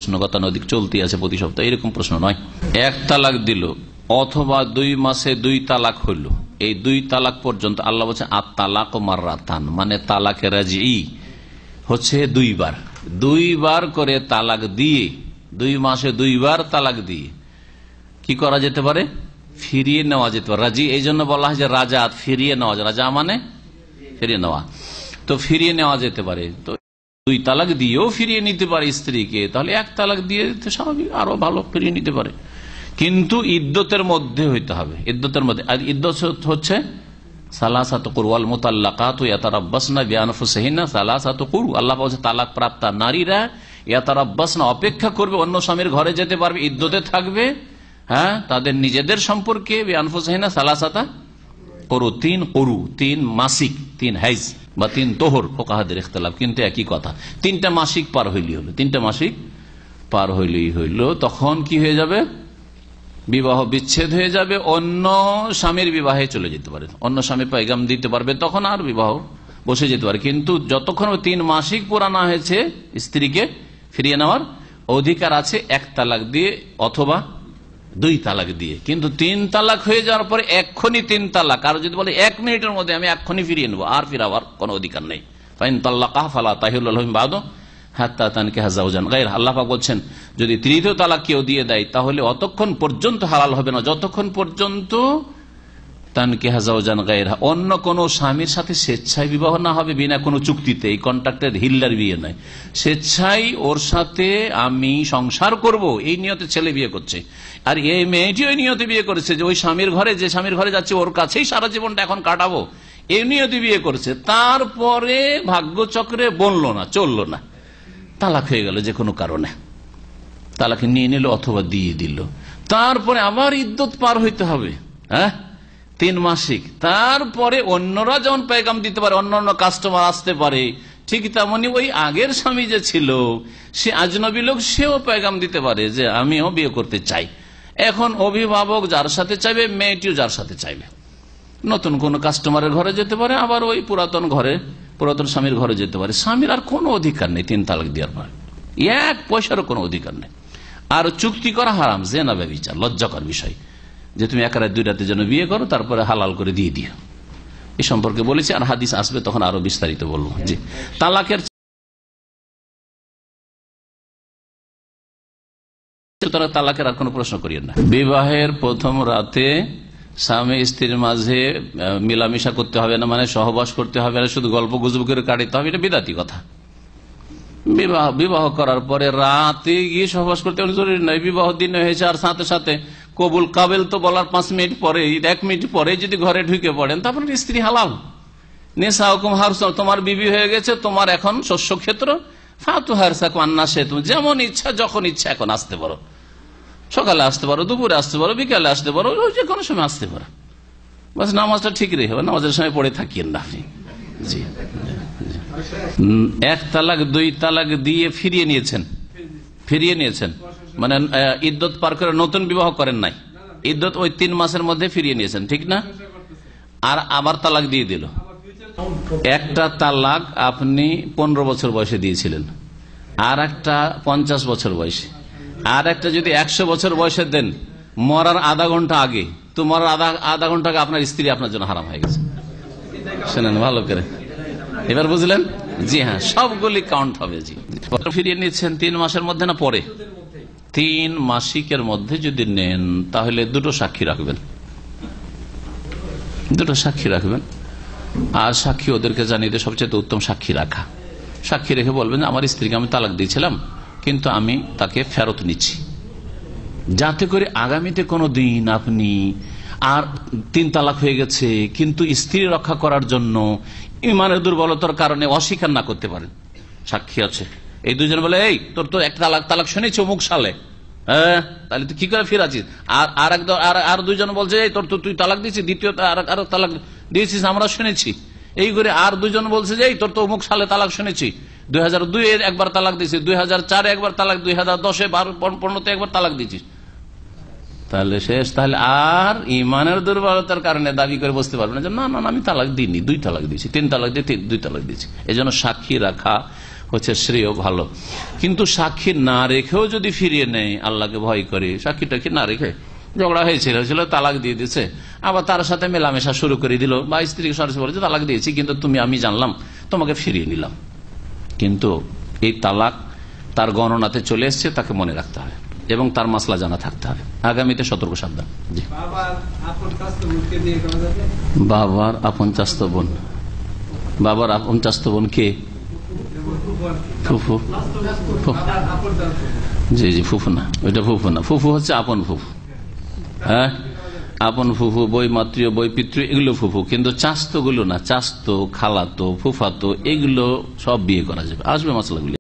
প্রশ্ন গতানুগতিক চলতে আছে প্রতি সপ্তাহে, এরকম প্রশ্ন নয়। এক তালাক দিল অথবা 2 মাসে 2 তালাক হইল, এই 2 তালাক পর্যন্ত আল্লাহ বলছেন আত তালাক মাররাতান, মানে তালাকে রাজি হচ্ছে 2 বার, 2 বার করে তালাক দিয়ে, 2 মাসে 2 বার তালাক দিয়ে কি করা যেতে পারে? ফিরিয়ে নেওয়া যেতে পারে। রাজি এই জন্য বলা হয় যে রাজাত, ফিরিয়ে নেওয়া, রাজা মানে ফিরিয়ে নেওয়া, তো ফিরিয়ে নেওয়া যেতে পারে। তো 2 তালাক দিয়েও ফিরিয়ে নিতে পারে স্ত্রীকে, তাহলে 1 তালাক দিয়ে স্বাভাবিক আরো ভালো ফিরিয়ে নিতে পারে, কিন্তু ইদ্যতের মধ্যে হইতে হবে। ইদ্যতের মধ্যে, আর ইদ্যত হচ্ছে সালাসাতু কুরু ওয়াল মুতাল্লাকাতু ইয়াতারাব্বাসনা বিআনফুসিহিন্না সালাসাতু কুরু। আল্লাহ বলেছে তালাক প্রাপ্তা নারীরা ইয়াতারাব্বাসনা, অপেক্ষা করবে, অন্য স্বামীর ঘরে যেতে পারবে, ইদ্যতে থাকবে, হ্যাঁ, তাদের নিজেদের সম্পর্কে বিআনফুসিহিন্না সালাসাতা কুরু, 3 কুরু, 3 মাসিক, 3 হাইজ বা 3 তোহর, ফুকাহাদের ইখতিলাফ, কিন্তু একই কথা। 3টা মাসিক পার হইলেই হলো, 3টা মাসিক পার হইলেই হইল। তখন কি হয়ে যাবে? বিবাহ বিচ্ছেদ হয়ে যাবে, অন্য স্বামীর বিবাহে চলে যেতে পারে, অন্য স্বামী পয়গাম দিতে পারবে, তখন আর বিবাহ বসে যেতে পারে। কিন্তু যতক্ষণ 3 মাসিক পুরা না হয়েছে, স্ত্রীকে ফিরিয়ে নেওয়ার অধিকার আছে 1 তালাক দিয়ে অথবা 2 তালাক দিয়ে। কিন্তু 3 তালাক হয়ে যাওয়ার পরে এক্ষুনি 3 তালাক, আর যদি বলে 1 মিনিটের মধ্যে আমি এক্ষুনি ফিরিয়ে নেবো, আর ফিরাবার কোনো অধিকার নেই। ফাইন তাল্লাকাহ ফালা তাহিল্লু লাহুম বাদু হাত্তা তানকিহা যাওজান গায়রা। আল্লাহ পাক বলছেন যদি 3য় তালাক কেউ দিয়ে দেয় তাহলে অতক্ষণ পর্যন্ত হালাল হবে না যতক্ষণ পর্যন্ত তানকিহা যাওজান গায়রা, অন্য কোন স্বামীর সাথে স্বেচ্ছায় বিবাহ না হবে, বিনা কোনো চুক্তিতে, এই কন্ট্রাক্টের হিল্লার বিয়ে নয়, স্বেচ্ছায় ওর সাথে আমি সংসার করব এই নিয়তে ছেলে বিয়ে করছে, আর এই মেয়েটি ওই নিয়তে বিয়ে করেছে যে ওই স্বামীর ঘরে, যে স্বামীর ঘরে যাচ্ছে ওর কাছেই সারা জীবনটা এখন কাটাবো, এই নিয়তে বিয়ে করেছে। তারপরে ভাগ্যচক্রে বনলো না, চললো না, তালাক হয়ে গেল, যে কোনো কারণে তালাকে নিয়ে নিল অথবা দিয়ে দিল, তারপরে আবার ইদ্যত পার হইতে হবে, হ্যাঁ, 3 মাসিক। তারপরে অন্যরা যেমন পেগাম দিতে পারে, অন্য কাস্টমার আসতে পারে, ঠিক তেমনি ওই আগের স্বামী যে ছিল সে আজনবী লোক, সেও পেগাম দিতে পারে যে আমিও বিয়ে করতে চাই। এখন অভিভাবক যার সাথে চাইবে, মেয়েটিও যার সাথে চাইবে, নতুন কোন কাস্টমারের ঘরে যেতে পারে, আবার ওই পুরাতন স্বামীর ঘরে যেতে পারে। স্বামীর আর কোনো অধিকার নেই 3 তালাক দেওয়ার পর, 1 পয়সারও কোনো অধিকার নেই। আর চুক্তি করা হারাম, জেনা ব্যভিচার, লজ্জাকর বিষয় যে তুমি 1 রাত 2 রাতের জন্য বিয়ে করো, তারপরে হালাল করে দিয়ে দিও। এই সম্পর্কে বলেছি, আর হাদিস আসবে তখন আরো বিস্তারিত বলবো। জি, তালাকের তালাকের আর কোনো প্রশ্ন করিয়েন না। বিবাহের প্রথম রাতে স্বামী স্ত্রীর মাঝে মিলামিশা করতে হবে না, মানে সহবাস করতে হবে না, শুধু গল্প গুজব করে কাটাতে হবে, এটা বিদাতি কথা। বিবাহ করার পরে রাতে গিয়ে সহবাস করতে জরুরি নয়, বিবাহ দিন হয়েছে আর সাথে সাথে কবুল কাবেল তো বলার 5 মিনিট পরে, 1 মিনিট পরে যদি ঘরে ঢুকে পড়েন, তারপরে স্ত্রী হালাল। নেশা হুকুম হারস, তোমার বিবি হয়ে গেছে, তোমার এখন শস্য ক্ষেত্র, ফাতু হারসা কান্না সে, তুমি যেমন ইচ্ছা যখন ইচ্ছা এখন আসতে পারো, সকালে আসতে পারো, দুপুরে আসতে পারো, বিকালে আসতে পারো, যে কোনো সময় আসতে পারো, বাস নামাজটা ঠিক রেখে, নামাজের সময় পড়ে থাকিয়েন না আপনি। জি, 1 তালাক 2 তালাক দিয়ে ফিরিয়ে নিয়েছেন, মানে ইদ্যত পার করে নতুন বিবাহ করেন নাই, ইদ্যত ওই 3 মাসের মধ্যে ফিরিয়ে নিয়েছেন, ঠিক না? আর আবার তালাক দিয়ে দিল। একটা তালাক আপনি 15 বছর বয়সে দিয়েছিলেন, আর একটা 50 বছর বয়সে, আর একটা যদি 100 বছর বয়সে দেন, মরার আধা ঘন্টা আগে, তো মরার আধা ঘন্টা আগে আপনার স্ত্রী আপনার জন্য হারাম হয়ে গেছে। শোনেন ভালো করে, এবার বুঝলেন? জি হ্যাঁ, সবগুলি কাউন্ট হবে। জি, ফিরিয়ে নিচ্ছেন 3 মাসের মধ্যে না পরে? 3 মাসিকের মধ্যে যদি নেন তাহলে 2 সাক্ষী রাখবেন, 2 সাক্ষী রাখবেন, আর সাক্ষী ওদেরকে জানিয়ে দিয়ে সবচেয়ে উত্তম সাক্ষী রাখা। সাক্ষী রেখে বলবেন আমার স্ত্রীকে আমি তালাক দিয়েছিলাম, কিন্তু আমি তাকে ফেরত নিচ্ছি, যাতে করে আগামীতে কোনো দিন আপনি আর 3 তালাক হয়ে গেছে কিন্তু স্ত্রী রক্ষা করার জন্য ইমানের দুর্বলতার কারণে অস্বীকার না করতে পারেন। সাক্ষী আছে, এই 2 জন বলে এই তোর তো একটা তালাক শুনেছি অমুক সালে, হ্যাঁ, তাহলে তুই কি করে ফিরাছিস? আর 2 জন বলছে এই তোর তো তুই তালাক দিয়েছিস, দ্বিতীয় আর তালাক দিয়েছিস আমরা শুনেছি, এই করে আর 2 জন বলছে যে এই তোর তো অমুক সালে তালাক শুনেছি, 2002 একবার তালাক দিয়েছিস, 2004 একবার তালাক, 2010 15 একবার তালাক দিয়েছিস, তাহলে শেষ। তাহলে আর ইমানের দুর্বলতার কারণে দাবি করে বসতে পারবে না যে না না আমি তালাক দিইনি, 2 তালাক দিয়েছি, 3 তালাক দিয়ে 2 তালাক দিয়েছি। এই জন্য সাক্ষী রাখা হচ্ছে শ্রেয় ভালো। কিন্তু সাক্ষী না রেখেও যদি ফিরিয়ে নেয় আল্লাহকে ভয় করে, সাক্ষীটাকে না রেখে ঝগড়া হয়েছিল তালাক দিয়ে দিচ্ছে, আবার তার সাথে মেলামেশা শুরু করে দিল বা স্ত্রীকে সরাসরি বলেছে তালাক দিয়েছি কিন্তু আমি জানলাম তোমাকে ফিরিয়ে নিলাম, কিন্তু এই তালাক তার গণনাতে চলে এসছে, তাকে মনে রাখতে হবে এবং তার মাসলা জানা থাকতে হবে, আগামীতে সতর্ক সাবধান। জি, বাবার আপন চাস্ত বোন, বাবার আপন চাস্ত বোন কে? ফুফু। জি জি, ফুফু না, ওইটা ফুফু না, ফুফু হচ্ছে আপন ফুফু। হ্যাঁ, আপন ফুফু, বই মাতৃ, বই পিতৃ, এগুলো ফুফু, কিন্তু চাস্ত গুলো না, চাস্ত, খালাতো, ফুফাতো, এগুলো সব বিয়ে করা যাবে। আসবে মশলাগুলি।